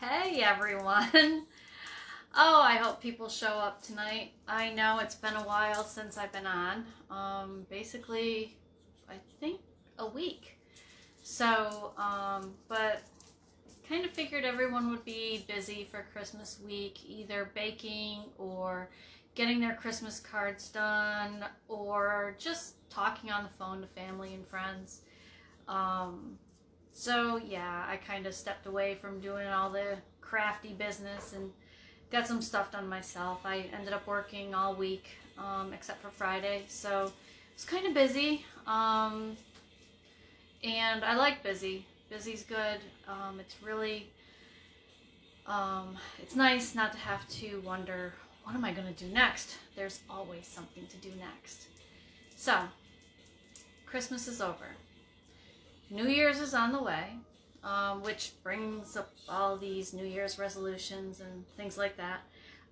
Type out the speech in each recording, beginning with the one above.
Hey everyone. Oh, I hope people show up tonight. I know it's been a while since I've been on. Basically, I think a week. So, but kind of figured everyone would be busy for Christmas week, either baking or getting their Christmas cards done or just talking on the phone to family and friends. So yeah, I kind of stepped away from doing all the crafty business and got some stuff done myself. I ended up working all week, except for Friday, so it's kind of busy, and I like busy. Busy's good. It's really, it's nice not to have to wonder, what am I going to do next? There's always something to do next. So, Christmas is over. New Year's is on the way, which brings up all these New Year's resolutions and things like that.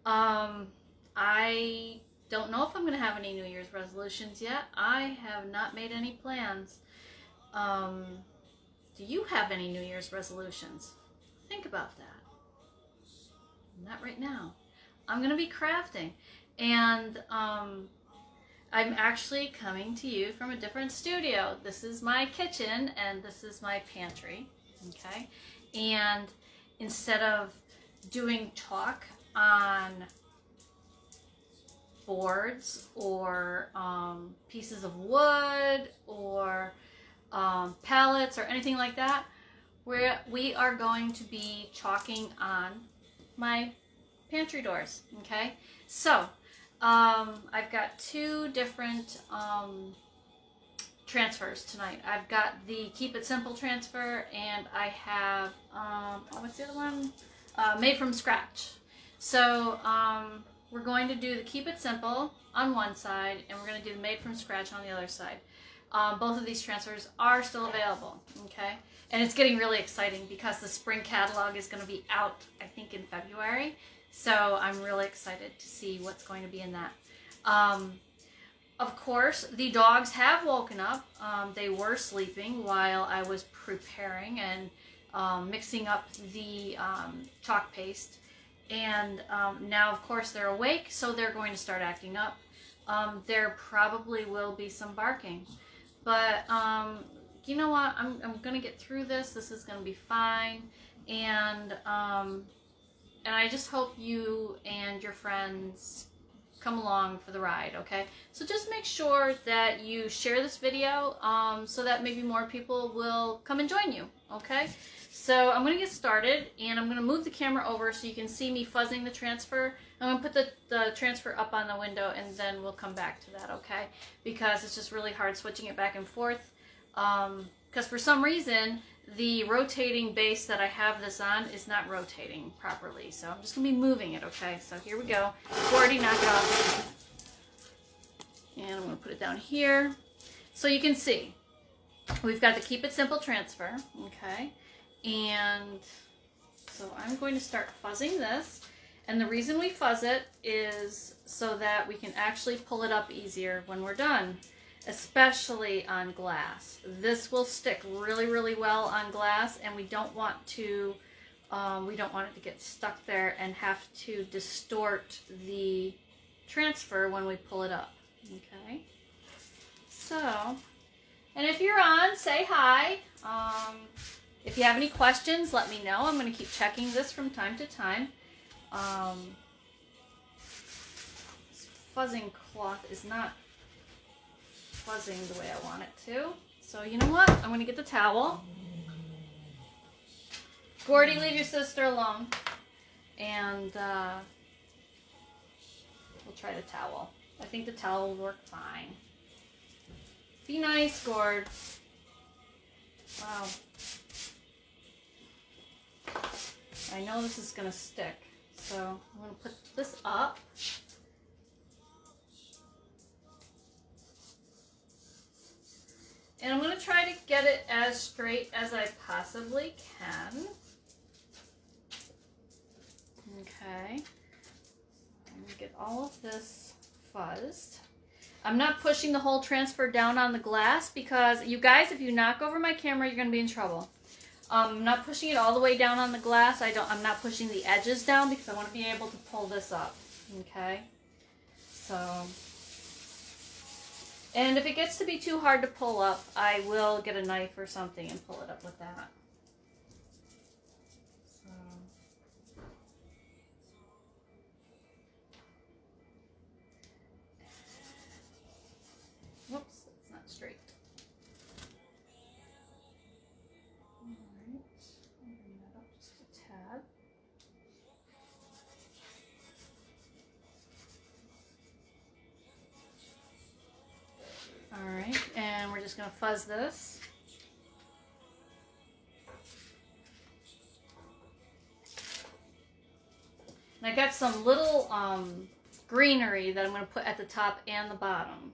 I don't know if I'm going to have any New Year's resolutions yet. I have not made any plans. Do you have any New Year's resolutions? Think about that. Not right now. I'm going to be crafting, and I'm actually coming to you from a different studio. This is my kitchen and this is my pantry, okay? And instead of doing chalk on boards or pieces of wood or pallets or anything like that, we are going to be chalking on my pantry doors, okay? So, I've got two different transfers tonight. I've got the Keep It Simple transfer, and I have, what's the other one? Made from Scratch. So we're going to do the Keep It Simple on one side, and we're going to do the Made from Scratch on the other side. Both of these transfers are still available, okay? And it's getting really exciting because the spring catalog is going to be out, I think, in February. So I'm really excited to see what's going to be in that. Of course, the dogs have woken up. They were sleeping while I was preparing and mixing up the chalk paste. And now, of course, they're awake, so they're going to start acting up. There probably will be some barking. But you know what? I'm going to get through this. This is going to be fine. And I just hope you and your friends come along for the ride, okay? So just make sure that you share this video so that maybe more people will come and join you, okay? So I'm going to get started, and I'm going to move the camera over so you can see me fuzzing the transfer. I'm going to put the transfer up on the window, and then we'll come back to that, okay? Because it's just really hard switching it back and forth. Because for some reason, the rotating base that I have this on is not rotating properly. So I'm just going to be moving it, okay? So here we go. Already knock it off. And I'm going to put it down here. So you can see, we've got the Keep It Simple transfer, okay? And so I'm going to start fuzzing this. And the reason we fuzz it is so that we can actually pull it up easier when we're done. Especially on glass. This will stick really, really well on glass, and we don't want to, it to get stuck there and have to distort the transfer when we pull it up. Okay. So, and if you're on, say hi. If you have any questions, let me know. I'm going to keep checking this from time to time. This fuzzing cloth is not fuzzing the way I want it to. So you know what? I'm going to get the towel. Gordy, leave your sister alone. And we'll try the towel. I think the towel will work fine. Be nice, Gord. Wow. I know this is going to stick. So I'm going to put this up. And I'm going to try to get it as straight as I possibly can. Okay. I'm going to get all of this fuzzed. I'm not pushing the whole transfer down on the glass because, you guys, if you knock over my camera, you're going to be in trouble. I'm not pushing it all the way down on the glass. I'm not pushing the edges down because I want to be able to pull this up. Okay. So, and if it gets to be too hard to pull up, I will get a knife or something and pull it up with that. So, whoops, that's not straight. Alright, I'll bring that up just a tad. Alright, and we're just going to fuzz this. And I got some little greenery that I'm going to put at the top and the bottom.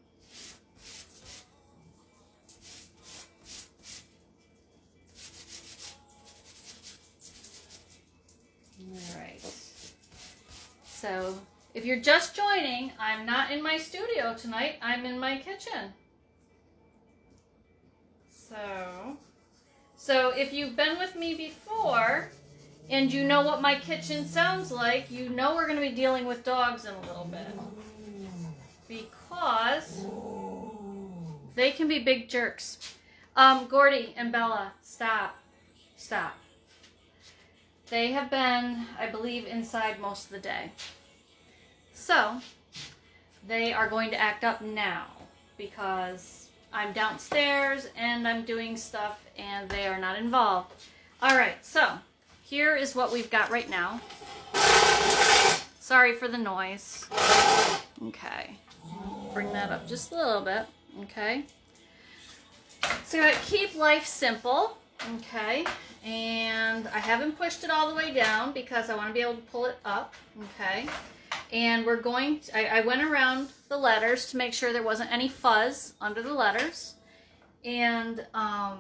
Alright, so if you're just joining, I'm not in my studio tonight, I'm in my kitchen. So if you've been with me before and you know what my kitchen sounds like, you know we're going to be dealing with dogs in a little bit. Because they can be big jerks. Gordy and Bella, stop. Stop. They have been, I believe, inside most of the day. So, they are going to act up now because I'm downstairs and I'm doing stuff and they are not involved. Alright, so here is what we've got right now. Sorry for the noise. Okay, bring that up just a little bit. Okay, so I keep life simple. Okay, and I haven't pushed it all the way down because I want to be able to pull it up. Okay. And we're going to, I went around the letters to make sure there wasn't any fuzz under the letters. And I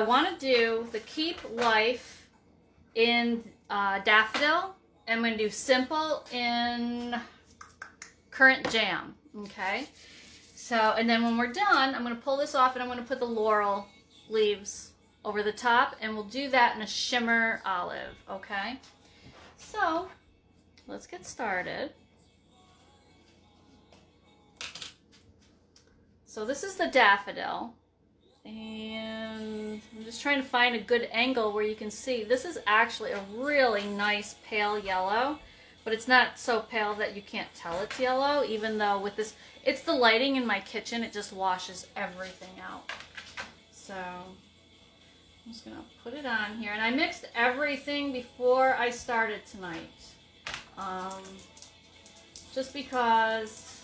want to do the Keep Life in Daffodil. I'm going to do Simple in Currant Jam. Okay. So, and then when we're done, I'm going to pull this off and I'm going to put the laurel leaves over the top. And we'll do that in a shimmer olive. Okay. So, let's get started. So this is the daffodil, and I'm just trying to find a good angle where you can see. This is actually a really nice pale yellow, but it's not so pale that you can't tell it's yellow, even though with this, it's the lighting in my kitchen, it just washes everything out. So I'm just gonna put it on here, and I mixed everything before I started tonight. Just because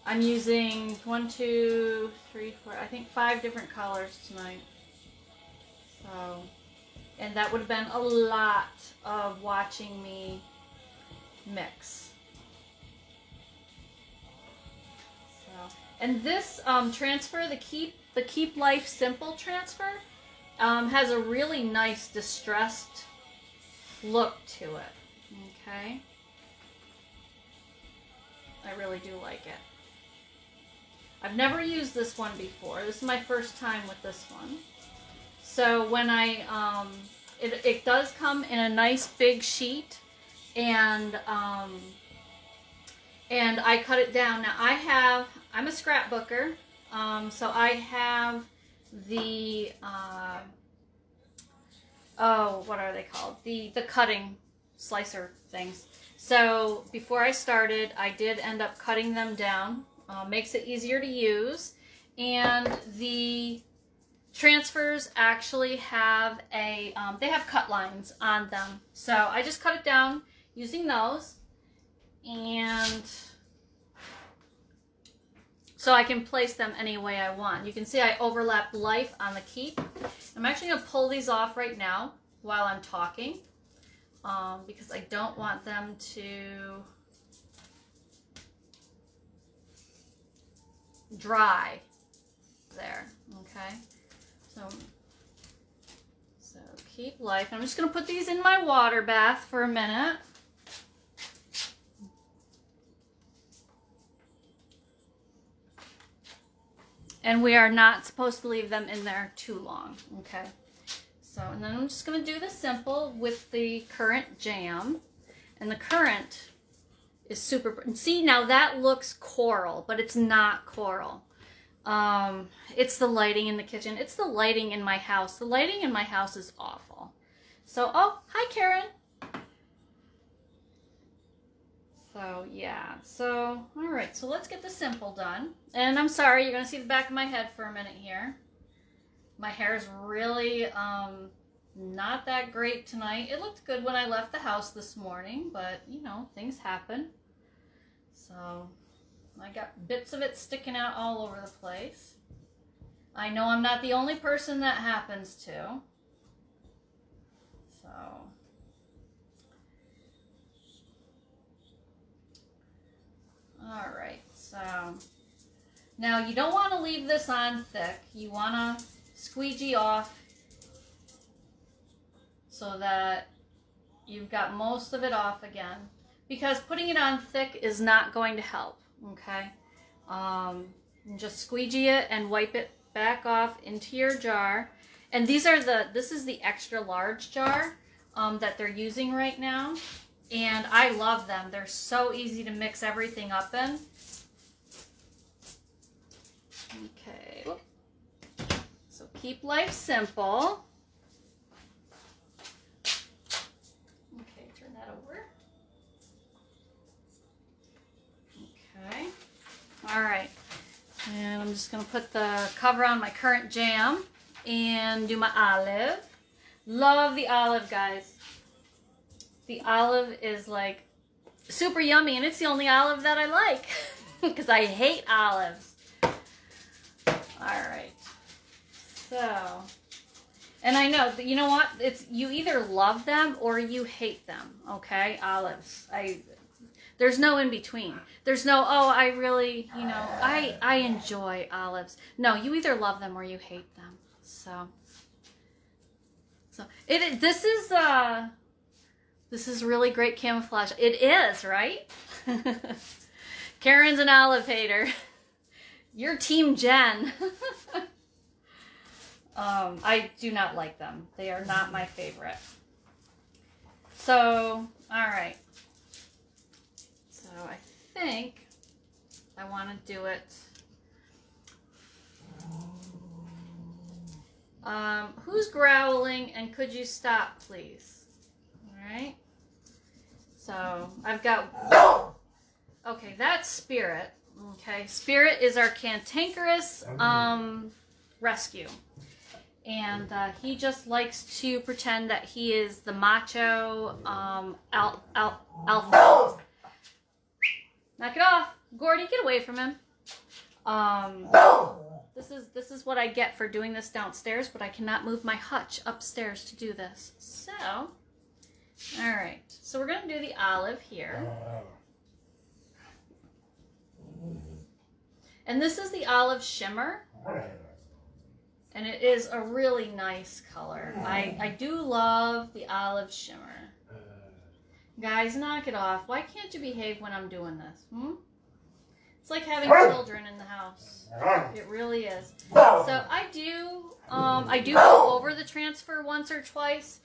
I'm using 1, 2, 3, 4, I think 5 different colors tonight. So, and that would have been a lot of watching me mix. So, and this transfer, the Keep Life Simple transfer, has a really nice distressed look to it. Okay, I really do like it. I've never used this one before. This is my first time with this one. So when I, it does come in a nice big sheet, and I cut it down. Now I'm a scrapbooker, so I have the, oh, what are they called? The cutting slicer things. So before I started, I did end up cutting them down. Makes it easier to use. And the transfers actually have a, they have cut lines on them. So I just cut it down using those. And so I can place them any way I want. You can see I overlapped Life on the Keep. I'm actually going to pull these off right now while I'm talking. Because I don't want them to dry there. Okay, so Keep Life. I'm just going to put these in my water bath for a minute. And we are not supposed to leave them in there too long, okay? So, and then I'm just going to do the simple with the currant jam. And the currant is super, and see, now that looks coral, but it's not coral. It's the lighting in the kitchen. It's the lighting in my house. The lighting in my house is awful. So, oh, hi, Karen. So, yeah. So, all right. So, let's get the simple done. And I'm sorry, you're going to see the back of my head for a minute here. My hair is really not that great tonight. It looked good when I left the house this morning, but, you know, things happen. So, I got bits of it sticking out all over the place. I know I'm not the only person that happens to. So, all right. So, now you don't want to leave this on thick. You want to squeegee off so that you've got most of it off again. Because putting it on thick is not going to help. Okay, just squeegee it and wipe it back off into your jar. And these are this is the extra large jar that they're using right now. And I love them. They're so easy to mix everything up in. Okay, so keep life simple. Okay, turn that over. Okay, all right, and I'm just going to put the cover on my currant jam and do my olive. Love the olive, guys. The olive is like super yummy, and it's the only olive that I like because I hate olives. All right, so, and I know that, you know what, it's, you either love them or you hate them, okay? Olives, there's no in between. There's no, oh, I really, you know, I enjoy olives. No, you either love them or you hate them. So this is really great camouflage. It is, right? Karen's an olive hater. You're Team Jen. I do not like them. They are not my favorite. So, all right. So I think I want to do it. Who's growling, and could you stop, please? All right. So I've got, okay, that's Spirit. Okay, Spirit is our cantankerous rescue. And he just likes to pretend that he is the macho alpha. Knock it off. Gordy, get away from him. This is what I get for doing this downstairs, but I cannot move my hutch upstairs to do this. So, all right. So we're going to do the olive here. And this is the olive shimmer. And it is a really nice color. I do love the olive shimmer. Guys, knock it off. Why can't you behave when I'm doing this? It's like having children in the house. It really is. So I do go over the transfer once or twice,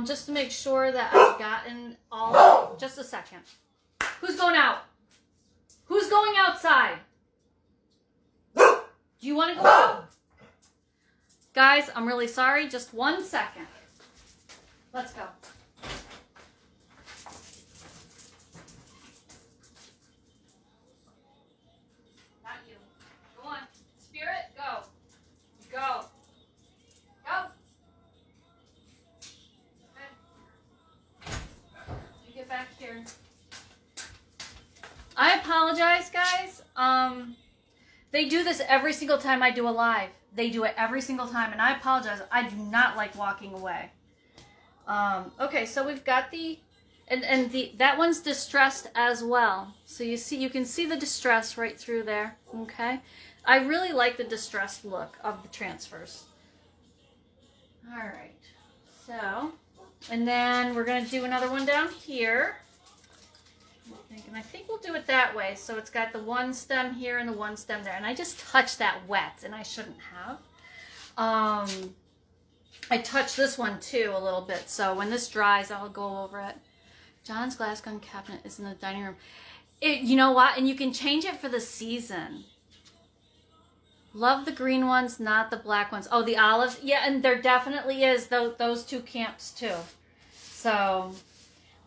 just to make sure that I've gotten all of it. Just a second. Who's going out? Who's going outside? Do you want to go out? Guys, I'm really sorry. Just 1 second. Let's go. Not you. Go on. Spirit, go. Go. Go. Okay. You get back here. I apologize, guys. They do this every single time I do a live. They do it every single time, and I apologize. I do not like walking away. Okay, so we've got the, that one's distressed as well. So you can see the distress right through there. Okay, I really like the distressed look of the transfers. All right, so, and then we're gonna do another one down here. And I think we'll do it that way. So it's got the one stem here and the one stem there. And I just touched that wet, and I shouldn't have. I touched this one too a little bit. So when this dries, I'll go over it. John's glass gun cabinet is in the dining room. You know what? And you can change it for the season. Love the green ones, not the black ones. Oh, the olives. Yeah, and there definitely is those two camps too. So,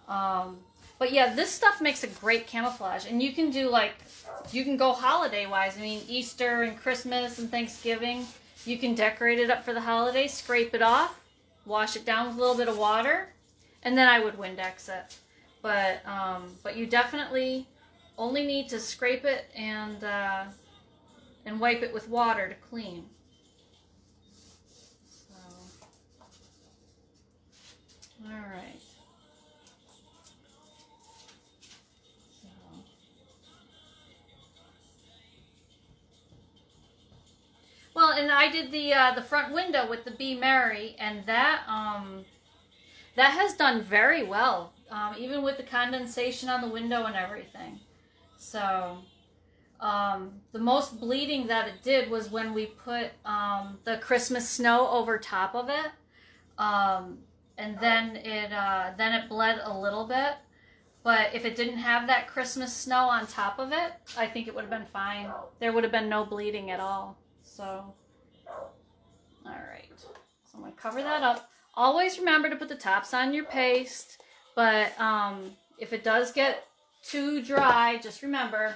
but yeah, this stuff makes a great camouflage. And you can do like, you can go holiday-wise. I mean, Easter and Christmas and Thanksgiving. You can decorate it up for the holidays, scrape it off, wash it down with a little bit of water, and then I would Windex it. But you definitely only need to scrape it and wipe it with water to clean. So, all right. So, well, and I did the front window with the Be Merry, and that has done very well, even with the condensation on the window and everything. So. The most bleeding that it did was when we put the Christmas snow over top of it, and then it bled a little bit. But if it didn't have that Christmas snow on top of it, I think it would have been fine. There would have been no bleeding at all. So, all right. So I'm going to cover that up. Always remember to put the tops on your paste. But if it does get too dry, just remember,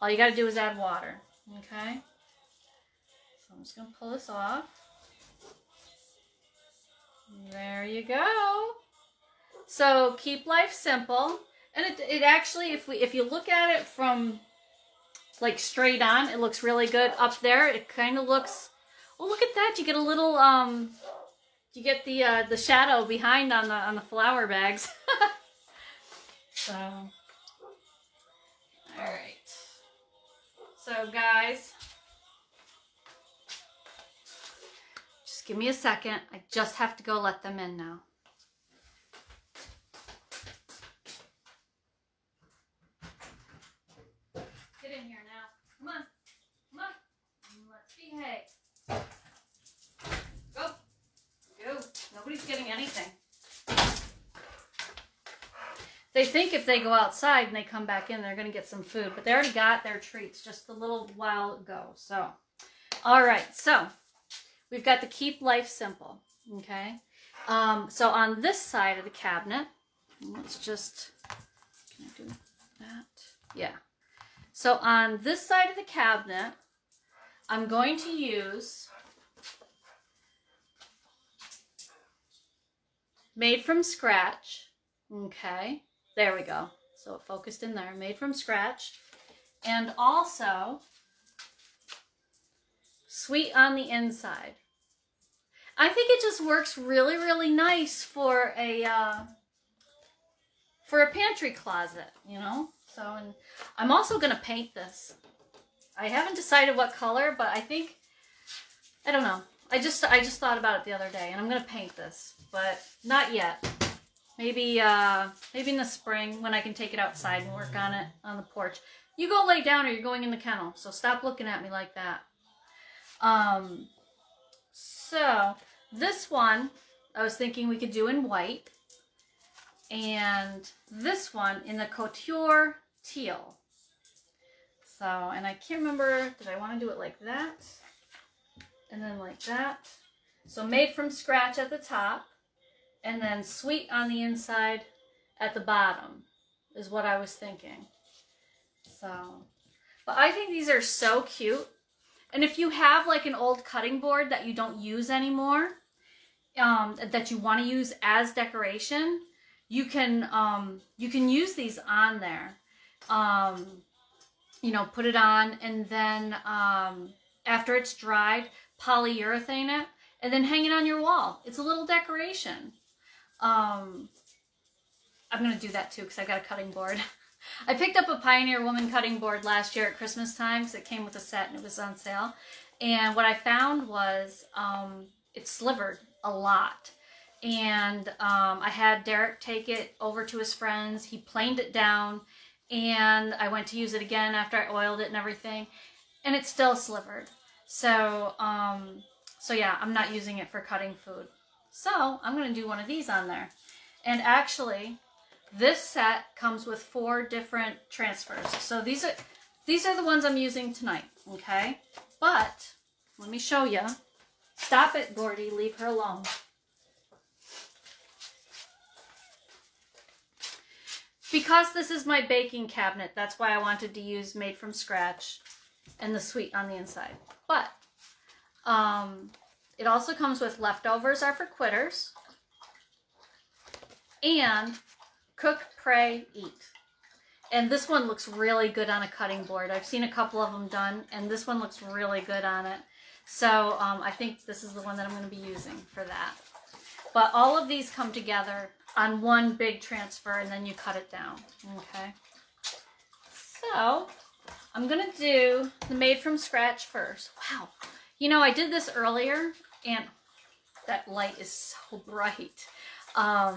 all you got to do is add water, okay? So I'm just going to pull this off. There you go. So keep life simple. And it actually, if you look at it from like straight on, it looks really good. Up there, it kind of looks, oh, look at that. You get a little, you get the shadow behind on the flower bags. So, all right. So guys, just give me a second. I just have to go let them in now. Get in here now. Come on. Come on. Let's behave. Go. Go. Nobody's getting anything. They think if they go outside and they come back in, they're going to get some food. But they already got their treats just a little while ago. So, all right. So, we've got the Keep Life Simple. Okay. So, on this side of the cabinet, let's just, can I do that? Yeah. So, on this side of the cabinet, I'm going to use Made from Scratch. Okay. There we go. So it focused in there. Made from Scratch. And also Sweet on the Inside. I think it just works really, really nice for a pantry closet, you know? So, and I'm also going to paint this. I haven't decided what color, but I think, I don't know. I just thought about it the other day, and I'm going to paint this, but not yet. Maybe maybe in the spring when I can take it outside and work on it on the porch. You go lay down or you're going in the kennel, so stop looking at me like that. So this one I was thinking we could do in white, and this one in the Couture teal. So, and I can't remember, did I want to do it like that? And then like that. So Made from Scratch at the top. And then Sweet on the Inside at the bottom is what I was thinking. So, but I think these are so cute. And if you have like an old cutting board that you don't use anymore, that you want to use as decoration, you can use these on there. You know, put it on, and then after it's dried, polyurethane it, and then hang it on your wall. It's a little decoration. I'm going to do that too because I've got a cutting board. I picked up a Pioneer Woman cutting board last year at Christmas time because it came with a set and it was on sale. And what I found was it slivered a lot. And I had Derek take it over to his friends. He planed it down, and I went to use it again after I oiled it and everything, and it's still slivered. So, so yeah, I'm not using it for cutting food. So I'm going to do one of these on there. And actually, this set comes with 4 different transfers. So these are the ones I'm using tonight, okay? But let me show you. Stop it, Gordy. Leave her alone. Because this is my baking cabinet, that's why I wanted to use made from scratch and the sweet on the inside. But it also comes with leftovers are for quitters and cook, pray, eat. And this one looks really good on a cutting board. I've seen a couple of them done, and this one looks really good on it. So I think this is the one that I'm going to be using for that. But all of these come together on one big transfer, and then you cut it down, okay? So I'm going to do the made from scratch first. Wow. You know, I did this earlier, and that light is so bright. I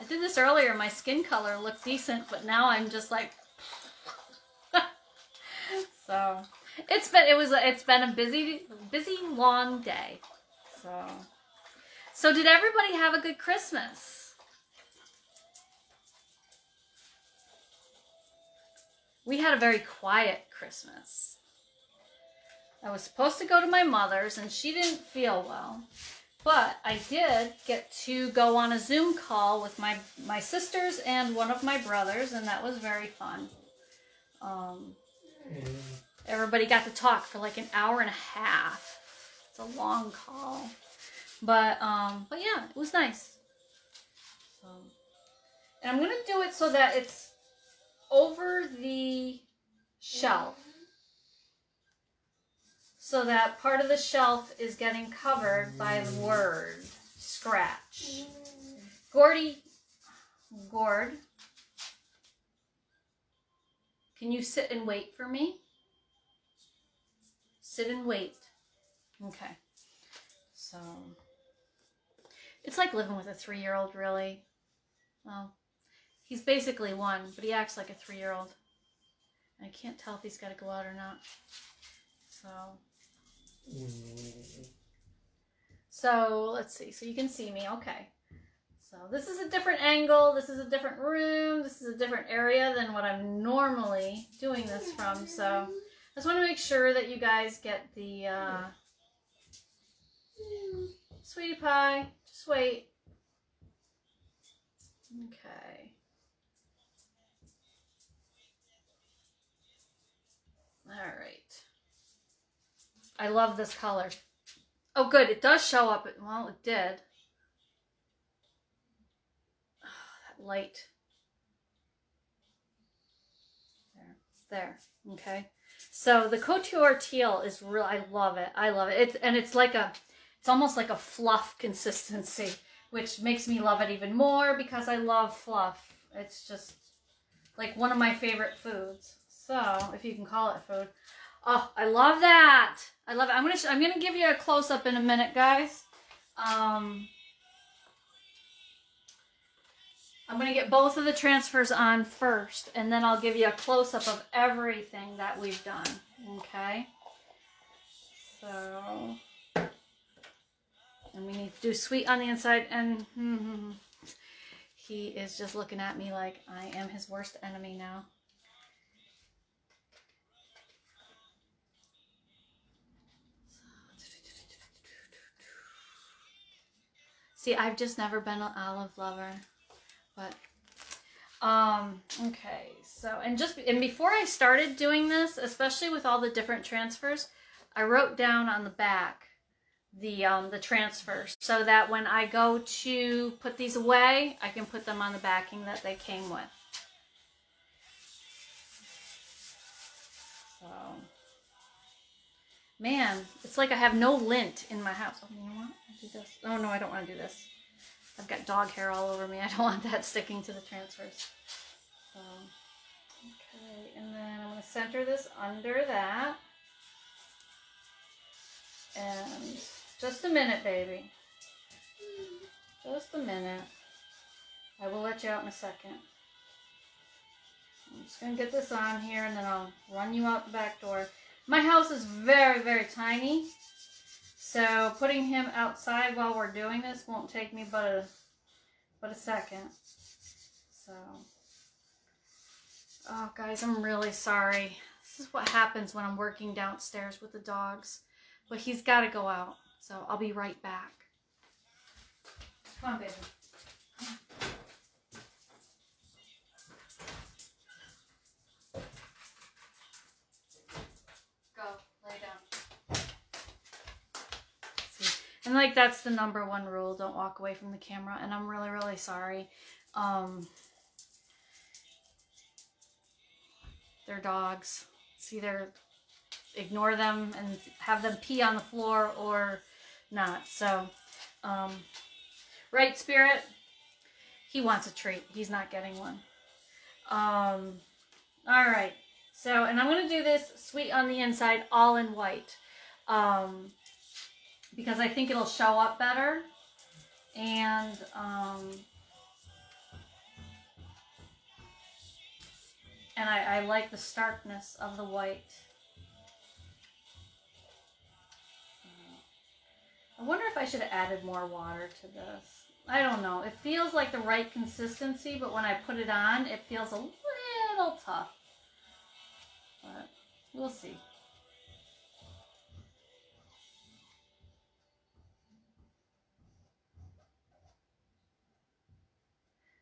did this earlier. My skin color looked decent, but now I'm just like, so it's been a busy long day. So did everybody have a good Christmas? We had a very quiet Christmas. I was supposed to go to my mother's, and she didn't feel well. But I did get to go on a Zoom call with my sisters and one of my brothers, and that was very fun. Everybody got to talk for like an hour and a half. It's a long call. But yeah, it was nice. And I'm going to do it so that it's over the shelf. So that part of the shelf is getting covered by the word scratch. Gord, can you sit and wait for me? Sit and wait. Okay. So, it's like living with a 3-year-old, really. Well, he's basically 1, but he acts like a 3-year-old. I can't tell if he's got to go out or not. So let's see. So you can see me. Okay. So this is a different angle. This is a different room. This is a different area than what I'm normally doing this from. So I just want to make sure that you guys get the sweetie pie. Just wait. Okay. All right. I love this color. Oh, good. It does show up. Well, it did. Oh, that light. There. Okay. So the Couture teal is real. I love it. I love it. It's almost like a fluff consistency, which makes me love it even more because I love fluff. It's just like one of my favorite foods. So, if you can call it food. Oh, I love that. I love it. I'm gonna give you a close up in a minute, guys. I'm gonna get both of the transfers on first, and then I'll give you a close up of everything that we've done. Okay. So, and we need to do sweet on the inside, and he is just looking at me like I am his worst enemy now. See, I've just never been an olive lover, but, okay, so, and before I started doing this, especially with all the different transfers, I wrote down on the back the transfers so that when I go to put these away, I can put them on the backing that they came with. So, man, it's like I have no lint in my house. Oh, you know what? Do this. Oh no, I don't want to do this. I've got dog hair all over me. I don't want that sticking to the transfers. So, okay, and then I'm going to center this under that. And just a minute, baby. Just a minute. I will let you out in a second. I'm just going to get this on here and then I'll run you out the back door. My house is very, very tiny. So putting him outside while we're doing this won't take me but a second. So, oh guys, I'm really sorry. This is what happens when I'm working downstairs with the dogs. But he's got to go out. So I'll be right back. Come on, baby. Go, lay down. See? And like that's the #1 rule. Don't walk away from the camera. And I'm really, really sorry. They're dogs. It's either ignore them and have them pee on the floor or not. So, right, Spirit? He wants a treat. He's not getting one. All right. So, and I'm going to do this sweet on the inside all in white. Because I think it'll show up better. And, I like the starkness of the white. I wonder if I should have added more water to this. I don't know. It feels like the right consistency, but when I put it on, it feels a little tough. But we'll see.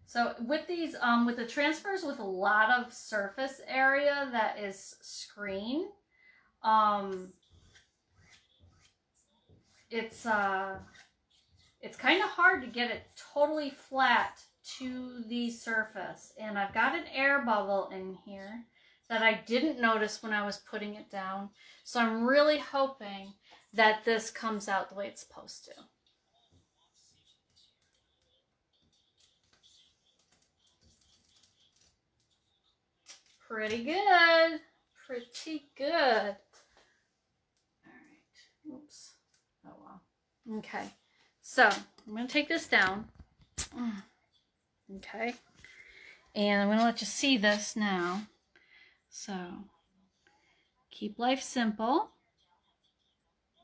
So with these, with the transfers with a lot of surface area that is screen, it's kind of hard to get it totally flat to the surface. And I've got an air bubble in here that I didn't notice when I was putting it down. So I'm really hoping that this comes out the way it's supposed to. Pretty good. Pretty good. All right. Oops. Oh, well. Okay. So, I'm going to take this down. Okay. And I'm going to let you see this now. So, keep life simple.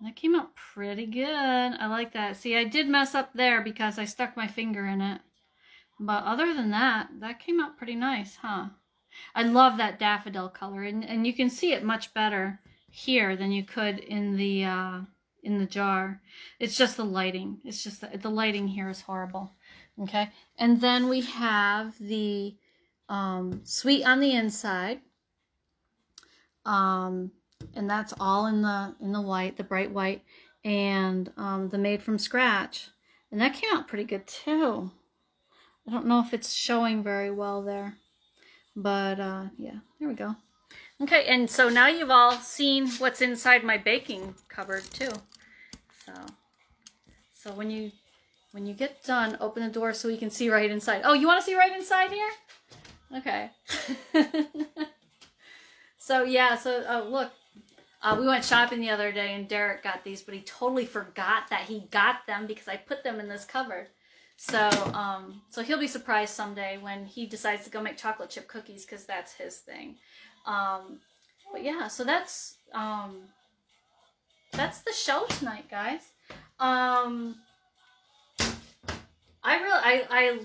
That came out pretty good. I like that. See, I did mess up there because I stuck my finger in it. But other than that, that came out pretty nice, huh? I love that daffodil color, and you can see it much better here than you could in the jar. It's just the lighting. It's just the lighting here is horrible. Okay, and then we have the sweet on the inside, and that's all in the white, the bright white, and the made from scratch, and that came out pretty good too. I don't know if it's showing very well there. But, yeah, there we go. Okay, and so now you've all seen what's inside my baking cupboard, too. So when you get done, open the door so you can see right inside. Oh, you want to see right inside here? Okay. So, yeah, look. We went shopping the other day, and Derek got these, but he totally forgot that he got them because I put them in this cupboard. So, so he'll be surprised someday when he decides to go make chocolate chip cookies because that's his thing. But yeah, so that's the show tonight, guys. I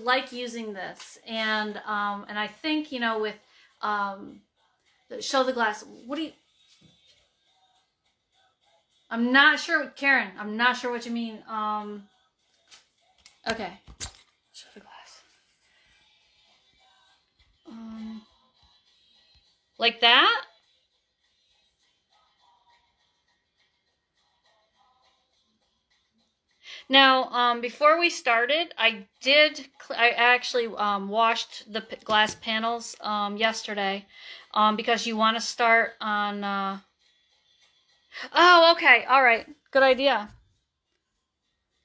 like using this, and I think, you know, with show the glass. What do you? I'm not sure, Karen. I'm not sure what you mean. Okay, show the glass. Like that? Now, before we started, I actually washed the glass panels yesterday because you want to start on. Oh, okay, all right, good idea.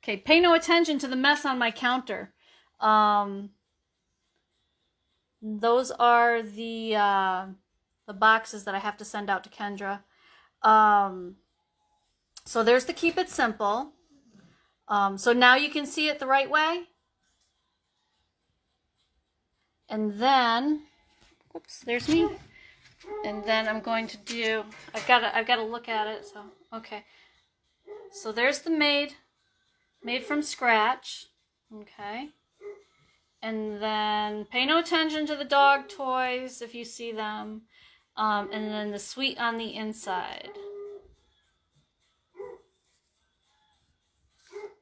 Okay, pay no attention to the mess on my counter. Those are the boxes that I have to send out to Kendra. So there's the Keep It Simple. So now you can see it the right way. And then, oops, there's me. And then I'm going to do, I've got to look at it, so, okay. So there's the made from scratch, okay. And then pay no attention to the dog toys if you see them. And then the sweet on the inside.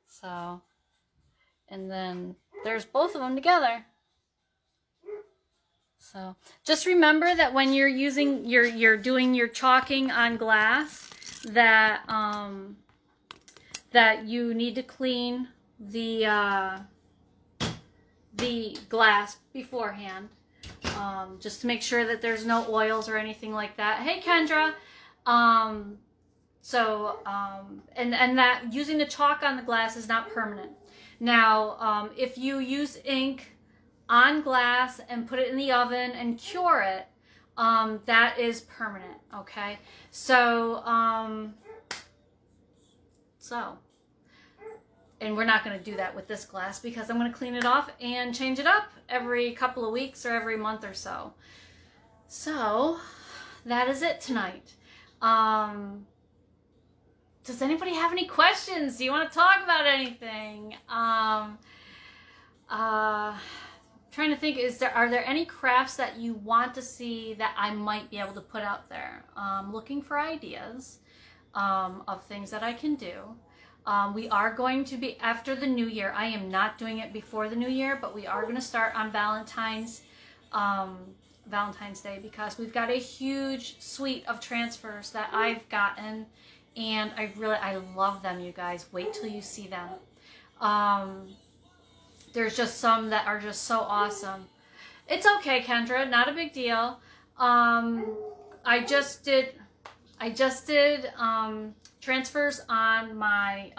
So, and then there's both of them together. So just remember that when you're using, you're doing your chalking on glass, that that you need to clean the glass beforehand, just to make sure that there's no oils or anything like that. Hey Kendra, and that using the chalk on the glass is not permanent. Now, if you use ink on glass and put it in the oven and cure it, that is permanent. Okay, so and we're not going to do that with this glass because I'm going to clean it off and change it up every couple of weeks or every month or so. So that is it tonight. Does anybody have any questions? Do you want to talk about anything? Trying to think, are there any crafts that you want to see that I might be able to put out there? Looking for ideas of things that I can do. We are going to be after the new year. I am not doing it before the new year, but we are going to start on Valentine's Day, because we've got a huge suite of transfers that I've gotten, and I love them, you guys. Wait till you see them. There's just some that are just so awesome. It's okay, Kendra, not a big deal. I just did transfers on my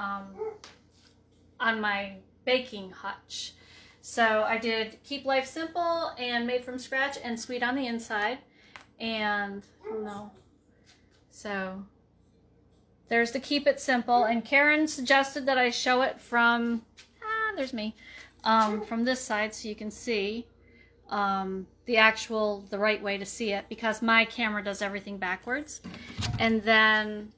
baking hutch. So I did Keep Life Simple and Made from Scratch and Sweet on the Inside. And so there's the Keep It Simple. And Karen suggested that I show it from, there's me, from this side so you can see the right way to see it, because my camera does everything backwards. And then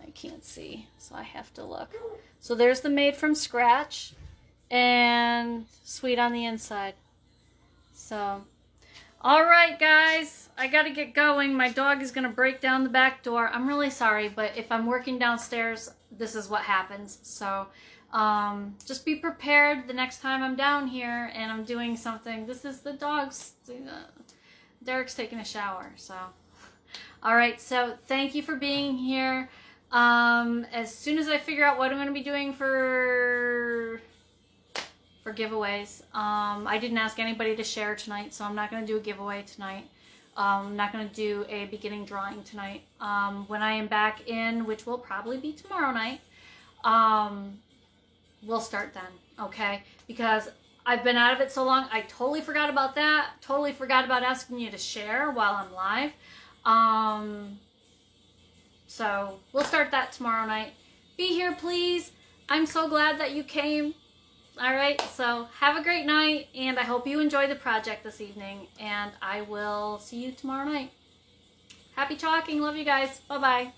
I can't see, so I have to look. So there's the Made from Scratch and Sweet on the Inside. So, all right, guys, I got to get going. My dog is going to break down the back door. I'm really sorry, but if I'm working downstairs, this is what happens. So just be prepared the next time I'm down here and I'm doing something. This is the dog's, Derek's taking a shower, so. All right, so thank you for being here. As soon as I figure out what I'm going to be doing for giveaways, I didn't ask anybody to share tonight, so I'm not going to do a giveaway tonight. I'm not going to do a beginning drawing tonight. When I am back in, which will probably be tomorrow night, we'll start then, okay? Because I've been out of it so long, I totally forgot about that. Totally forgot about asking you to share while I'm live. So we'll start that tomorrow night. Be here, please. I'm so glad that you came. All right, so have a great night, and I hope you enjoy the project this evening, and I will see you tomorrow night. Happy chalking. Love you guys. Bye-bye.